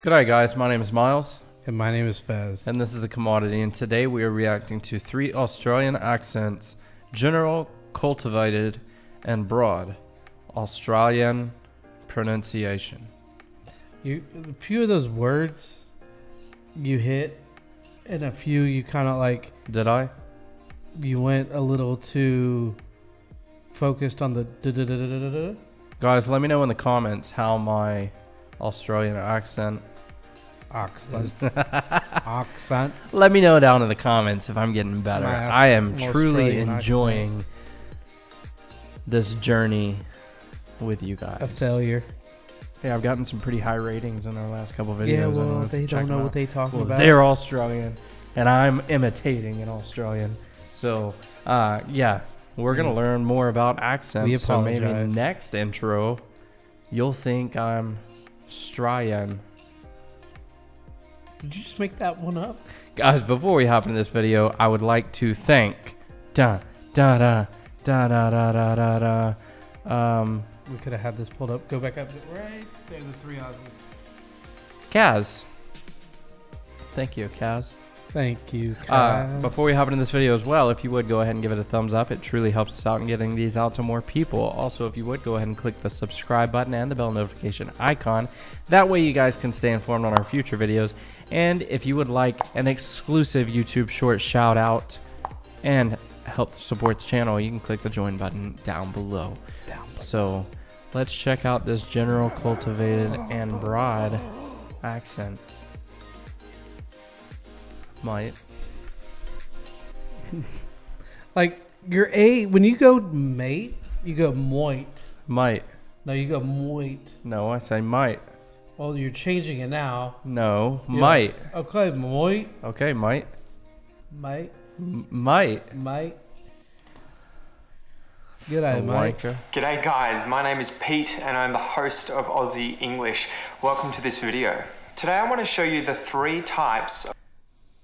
G'day guys, my name is Miles. And my name is Fez. And this is The Commodity, and today we are reacting to 3 Australian accents: general, cultivated, and broad Australian pronunciation. A few of those words you hit, and a few you kind of like... Did I? You went a little too focused on the da-da-da-da-da-da. Guys, let me know in the comments how my Australian accent... Accent. Let me know down in the comments if I'm getting better. I am truly Australian enjoying this journey with you guys. A failure. Hey, I've gotten some pretty high ratings in our last couple videos. Yeah, well, they don't know what they're talking about. They're Australian, and I'm imitating an Australian. So, yeah, we're going to learn more about accents. So maybe next intro, you'll think I'm Australian. Did you just make that one up? Guys, before we hop into this video, I would like to thank We could have had this pulled up. Go back up. Right there, the 3 Aussies. Kaz. Thank you, Kaz. Thank you, Kaz. Before we hop into this video as well, if you would go ahead and give it a thumbs up, it truly helps us out in getting these out to more people. Also, if you would go ahead and click the subscribe button and the bell notification icon. That way you guys can stay informed on our future videos. And if you would like an exclusive YouTube short shout out and help support the channel, you can click the join button down below. So let's check out this general, cultivated, and broad accent. Might. Like, your A, when you go mate, you go moit. Might. No, you go moit. No, I say might. Well, you're changing it now. No, might. Okay, moit. Okay, might. Might. Might. Might. G'day, Mike. G'day guys, my name is Pete and I'm the host of Aussie English. Welcome to this video. Today I want to show you the 3 types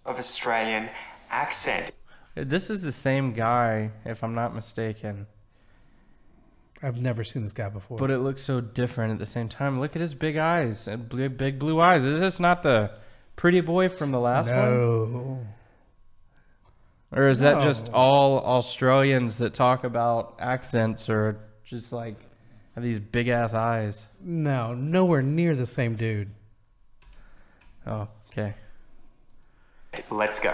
of Australian accent. This is the same guy, if I'm not mistaken. I've never seen this guy before. But it looks so different at the same time. Look at his big eyes and big blue eyes. Is this not the pretty boy from the last one? No. Or is that just all Australians that talk about accents or just like have these big ass eyes? No, nowhere near the same dude. Oh, okay. Let's go.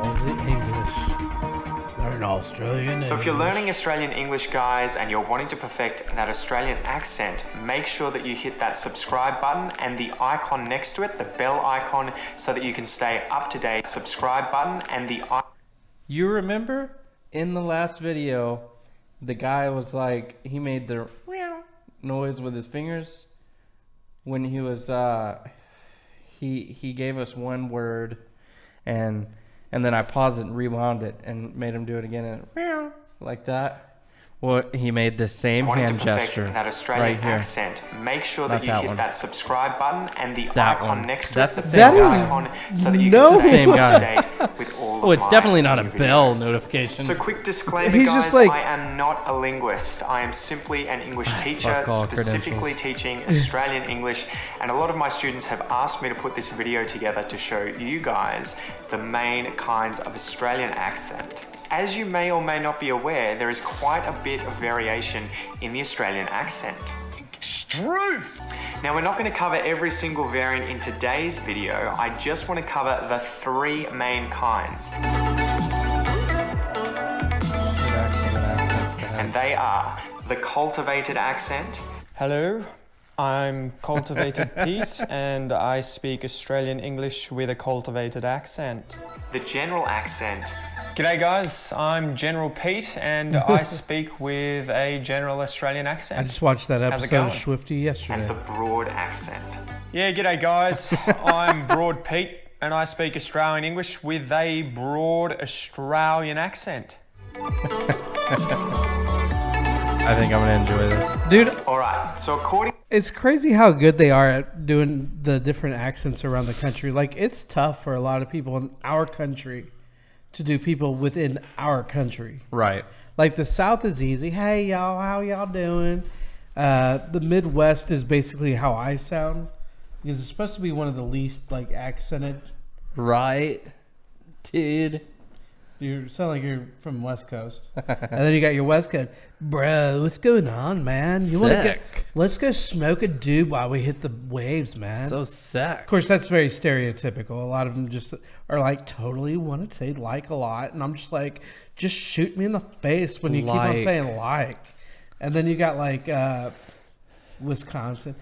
Aussie English. Learn Australian. So if you're learning Australian English, guys, and you're wanting to perfect that Australian accent, make sure that you hit that subscribe button and the icon next to it, the bell icon, so that you can stay up to date. Subscribe button and the You remember in the last video, the guy was like, he made the noise with his fingers when he was he gave us one word and then I paused it and rewound it and made him do it again and like that. Well, he made the same hand gesture that Australian right here. Accent. Make sure that you hit that subscribe button and the icon next to That's it. The same guy. Icon, so that you can stay same up guy. to date with all Oh, it's of my definitely not a new bell videos. notification. So quick disclaimer, He's guys, just like, I am not a linguist. I am simply an English teacher, specifically teaching Australian English. And a lot of my students have asked me to put this video together to show you guys the main kinds of Australian accent. As you may or may not be aware, there is quite a bit of variation in the Australian accent. It's true! Now, we're not going to cover every single variant in today's video. I just want to cover the 3 main kinds. And they are the cultivated accent. Hello, I'm Cultivated Pete and I speak Australian English with a cultivated accent. The general accent. G'day guys, I'm General Pete and I speak with a general Australian accent. I just watched that episode of Swifty yesterday. And the broad accent. Yeah, g'day guys, I'm Broad Pete and I speak Australian English with a broad Australian accent. I think I'm gonna enjoy this. Dude, alright, so according... It's crazy how good they are at doing the different accents around the country. Like, it's tough for a lot of people in our country to do people within our country. Right. Like the South is easy. Hey y'all, how y'all doing? The Midwest is basically how I sound, because it's supposed to be one of the least like accented. Right, dude. You sound like you're from West Coast, and then you got your West Coast, bro. What's going on, man? You want to go? Let's go smoke a doob while we hit the waves, man. So sick. Of course, that's very stereotypical. A lot of them just are like totally want to say like a lot, and I'm just like, just shoot me in the face when you keep on saying like. And then you got like Wisconsin.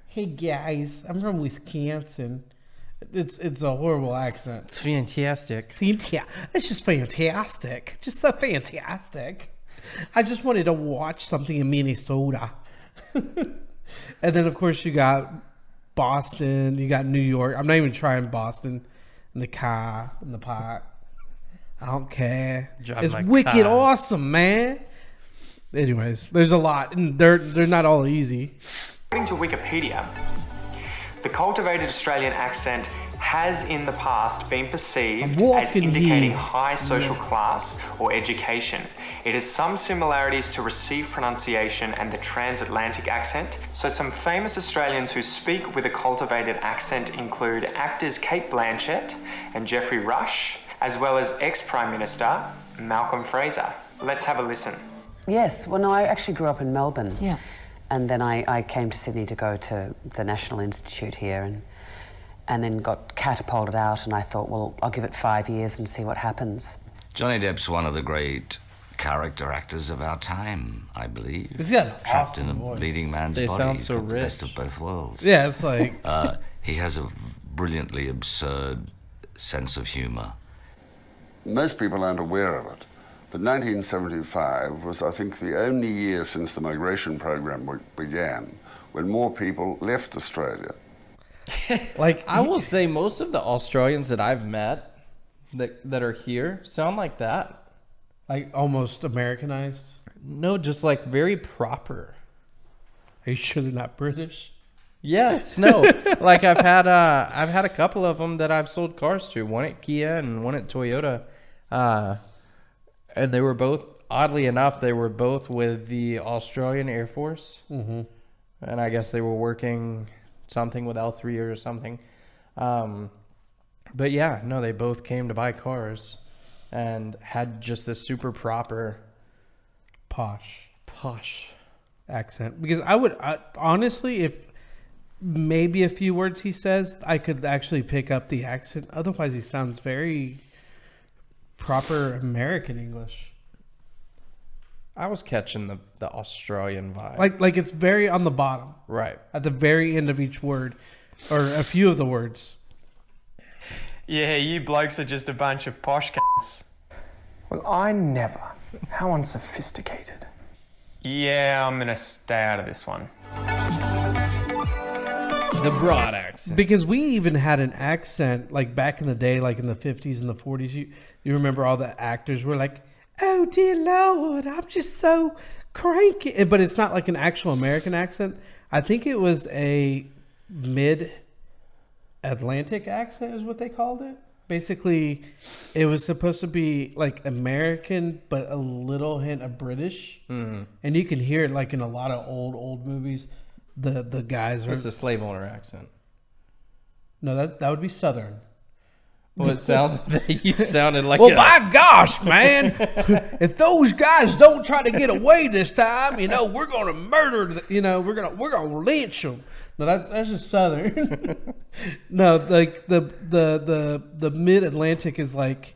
Hey guys, I'm from Wisconsin. It's a horrible accent. It's fantastic. It's just fantastic. Just so fantastic. I just wanted to watch something in Minnesota. And then, of course, you got Boston. You got New York. I'm not even trying Boston. In the car. In the park. I don't care. It's wicked awesome, man. Anyways, there's a lot. And they're not all easy. According to Wikipedia, the cultivated Australian accent has in the past been perceived as indicating high social class or education. It has some similarities to received pronunciation and the transatlantic accent. So some famous Australians who speak with a cultivated accent include actors Cate Blanchett and Geoffrey Rush, as well as ex-Prime Minister Malcolm Fraser. Let's have a listen. Yes, well, no, I actually grew up in Melbourne. Yeah. And then I came to Sydney to go to the National Institute here and then got catapulted out, and I thought, well, I'll give it 5 years and see what happens. Johnny Depp's one of the great character actors of our time, I believe. He's got an trapped awesome in a voice. leading man's They body. sound so He's got the rich. best of both worlds. Yeah, it's like... He has a brilliantly absurd sense of humour. Most people aren't aware of it, but 1975 was, I think, the only year since the migration program began when more people left Australia. Like, I will say most of the Australians that I've met that are here sound like that. Like almost Americanized. No, just like very proper. Are you sure they're not British? Yes, no. Like I've had a couple of them that I've sold cars to. One at Kia and one at Toyota, and they were both, oddly enough, they were both with the Australian Air Force, and I guess they were working something with L3 or something. But yeah, no, they both came to buy cars and had just this super proper Posh accent. Because I honestly, if maybe a few words he says, I could actually pick up the accent. Otherwise, he sounds very proper American English. I was catching the Australian vibe. Like it's very on the bottom. Right. At the very end of each word, or a few of the words. Yeah, you blokes are just a bunch of posh cats. Well, I never. How unsophisticated. Yeah, I'm gonna stay out of this one. The broad accent. Because we even had an accent, like back in the day, like in the 50s and the 40s. You remember all the actors were like, oh dear Lord, I'm just so cranky. But it's not like an actual American accent. I think it was a mid-Atlantic accent is what they called it. Basically, it was supposed to be like American, but a little hint of British. And you can hear it like in a lot of old movies. The guys are... What's the slave owner accent? No, that would be Southern. Well, it sounded, you sounded like well, my gosh, man! If those guys don't try to get away this time, you know, we're gonna murder. We're gonna lynch them. No, that's just Southern. No, like the Mid Atlantic is like,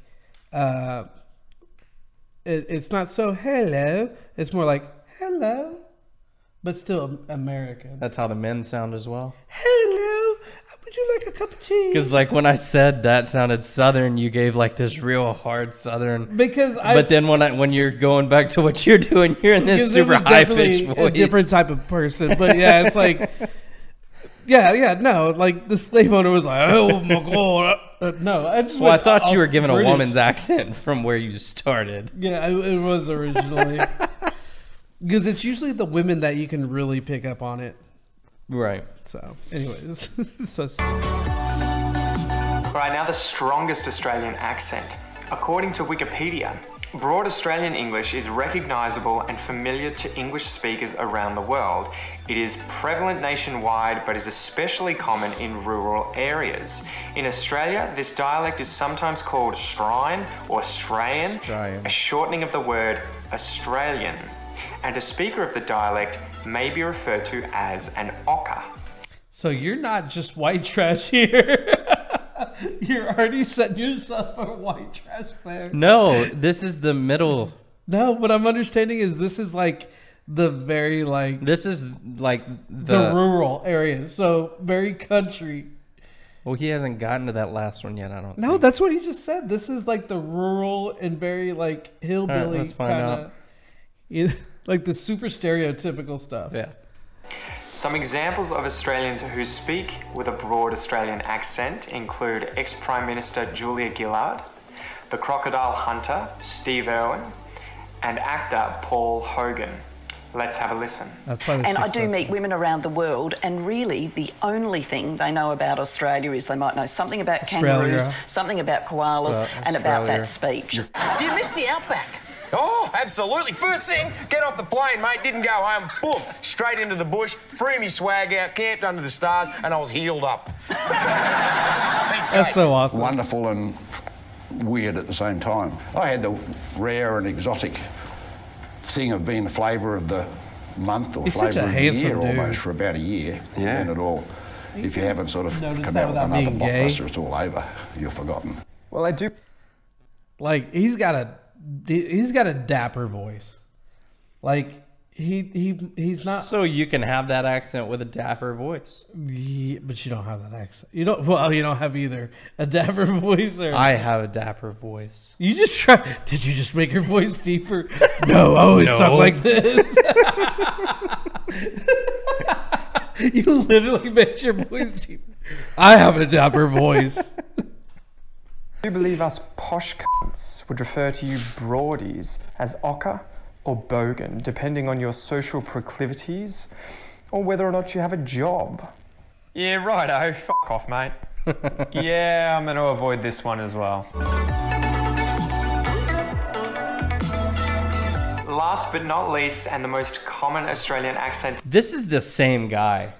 it's not so hello. It's more like hello, but still American. That's how the men sound as well. Hello. Would you like a cup of tea? Because like when I said that sounded Southern, you gave like this real hard Southern. But then when you're going back to what you're doing, you're in this super high pitched voice. A different type of person. But yeah, it's like, no, like the slave owner was like, oh my god, no. I thought you were giving British. A woman's accent from where you started. Yeah, it was originally. Because it's usually the women that you can really pick up on it. Right. So, anyways, so stupid. All right, now the strongest Australian accent. According to Wikipedia, Broad Australian English is recognisable and familiar to English speakers around the world. It is prevalent nationwide, but is especially common in rural areas. In Australia, this dialect is sometimes called Strine or Australian, a shortening of the word Australian. And a speaker of the dialect may be referred to as an ochre. So you're not just white trash here. You're already setting yourself for white trash there. No, this is the middle. No, what I'm understanding is this is like the very like... This is like the rural area. So very country. Well, he hasn't gotten to that last one yet, I don't think. No, that's what he just said. This is like the rural and very like hillbilly let's find out. Like the super stereotypical stuff. Yeah. Some examples of Australians who speak with a broad Australian accent include ex-Prime Minister Julia Gillard, the crocodile hunter Steve Irwin, and actor Paul Hogan. Let's have a listen. That's why and I do meet women around the world, and really the only thing they know about Australia is they might know something about kangaroos, something about koalas, and about that speech. Do you miss the outback? Oh, absolutely. First thing, get off the plane, mate. Didn't go home. Boom, straight into the bush, threw me swag out, camped under the stars, and I was healed up. That's so awesome. Wonderful and weird at the same time. I had the rare and exotic thing of being the flavour of the month or flavour of the year almost for about a year. Yeah. And then it all, if you haven't sort of come out with another blockbuster, it's all over. You're forgotten. Well, I do. Like he's got a dapper voice. Like he's not. So you can have that accent with a dapper voice. Yeah, but you don't have that accent. You don't. Well, you don't have either a dapper voice or. I have a dapper voice. You just try. Did you just make your voice deeper? No, I always talk like this. You literally made your voice deeper. I have a dapper voice. I do believe us posh cunts would refer to you broadies as ochre or bogan, depending on your social proclivities or whether or not you have a job. Yeah, righto. Fuck off, mate. Yeah, I'm going to avoid this one as well. Last but not least, and the most common Australian accent. This is the same guy.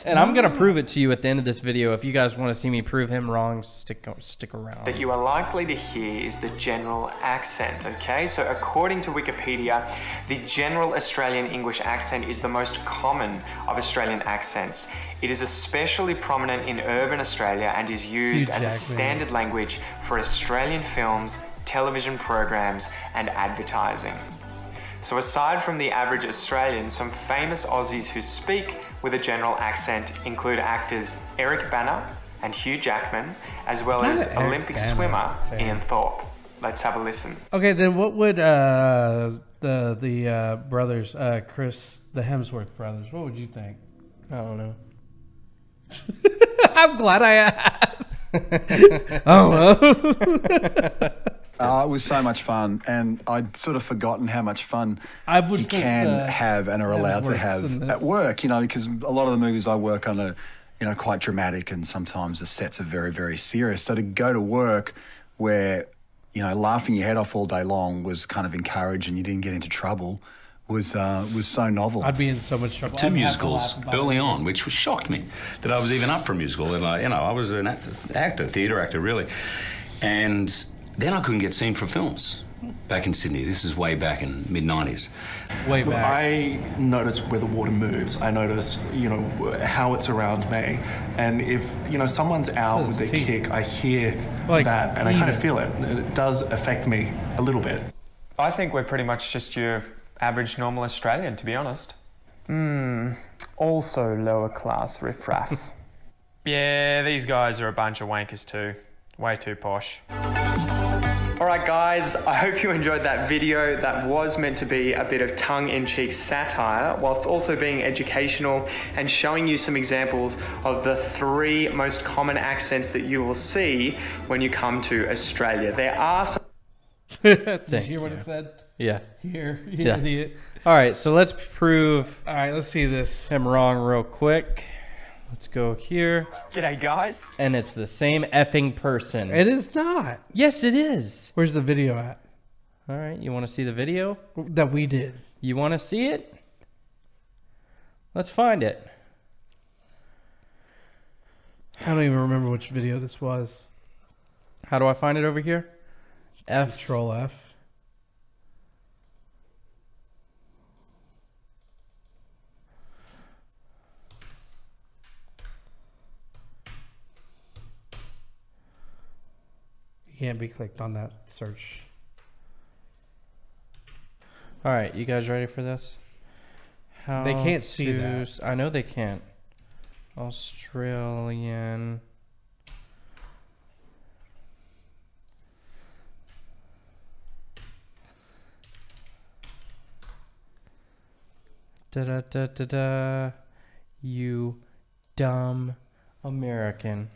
I'm going to prove it to you at the end of this video. If you guys want to see me prove him wrong, stick around. That you are likely to hear is the general accent, okay? So according to Wikipedia, the general Australian English accent is the most common of Australian accents. It is especially prominent in urban Australia and is used as a standard language for Australian films, television programs, and advertising. So aside from the average Australian, some famous Aussies who speak with a general accent include actors Eric Bana and Hugh Jackman, as well as Olympic swimmer Ian Thorpe. Let's have a listen. Okay, then what would the brothers, Chris, the Hemsworth brothers, what would you think? I don't know. I'm glad I asked. Oh, it was so much fun, and I'd sort of forgotten how much fun you can have and are allowed to have at work, you know, because a lot of the movies I work on are, you know, quite dramatic, and sometimes the sets are very, very serious. So to go to work where, you know, laughing your head off all day long was kind of encouraged and you didn't get into trouble was so novel. I'd be in so much trouble. 2 musicals early on, which shocked me that I was even up for a musical. And I was an actor, theatre actor, really. And then I couldn't get seen for films back in Sydney. This is way back in mid-90s. Way back. I notice where the water moves. I notice, you know, how it's around me. And if, you know, someone's out with their kick, I hear that and I kind of feel it. It does affect me a little bit. I think we're pretty much just your average normal Australian, to be honest. Also lower class riffraff. Yeah, these guys are a bunch of wankers too. Way too posh. Alright guys, I hope you enjoyed that video. That was meant to be a bit of tongue-in-cheek satire, whilst also being educational and showing you some examples of the 3 most common accents that you will see when you come to Australia. There are some... Did you hear what it said? Yeah. Here, you idiot. Alright, so let's prove let's see this. him wrong real quick. Let's go here. G'day, guys. And it's the same effing person. It is not. Yes, it is. Where's the video at? All right, you want to see the video? That we did. You want to see it? Let's find it. I don't even remember which video this was. How do I find it over here? Control F. You can't be clicked on that search. All right, you guys ready for this? They can't see that. I know they can't. Australian. Da da da da da. You dumb American.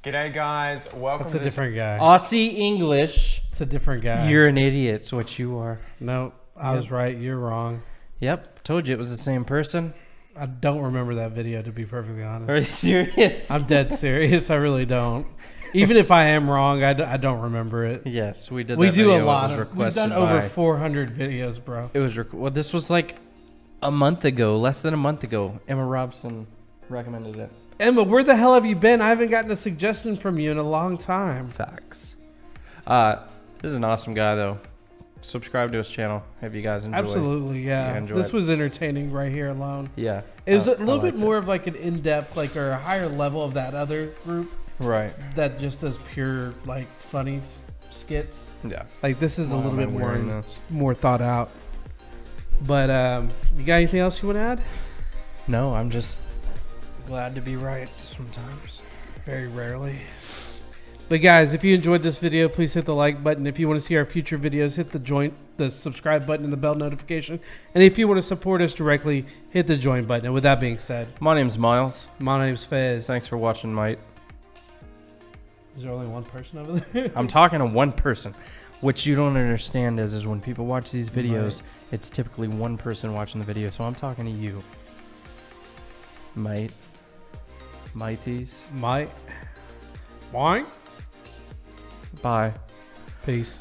G'day guys, welcome to this. That's a different guy. Aussie English. It's a different guy. You're an idiot, it's what you are. No, I was right, you're wrong. Yep, told you it was the same person. I don't remember that video, to be perfectly honest. Are you serious? I'm dead serious, I really don't. Even if I am wrong, I don't remember it. Yes, we did that We do video. a lot of, we've done over 400 videos, bro. It was, well, this was like a month ago, less than a month ago. Emma Robson recommended it. Emma, where the hell have you been? I haven't gotten a suggestion from you in a long time. Facts. This is an awesome guy, though. Subscribe to his channel if you guys enjoy. Absolutely, yeah. This was entertaining right here alone. Yeah. It was a little bit more of like an in-depth, like, or a higher level of that other group. Right. That just does pure, like, funny skits. Yeah. Like, this is a little bit more thought out. But, you got anything else you want to add? No, I'm just glad to be right sometimes. Very rarely. But guys, if you enjoyed this video, please hit the like button. If you want to see our future videos, hit the subscribe button and the bell notification. And if you want to support us directly, hit the join button. And with that being said, my name's Miles. My name's Fez. Thanks for watching, mate. Is there only one person over there? I'm talking to one person. What you don't understand is when people watch these videos, it's typically one person watching the video. So I'm talking to you, mate. Mighties. Mike. Mike. Bye. Peace.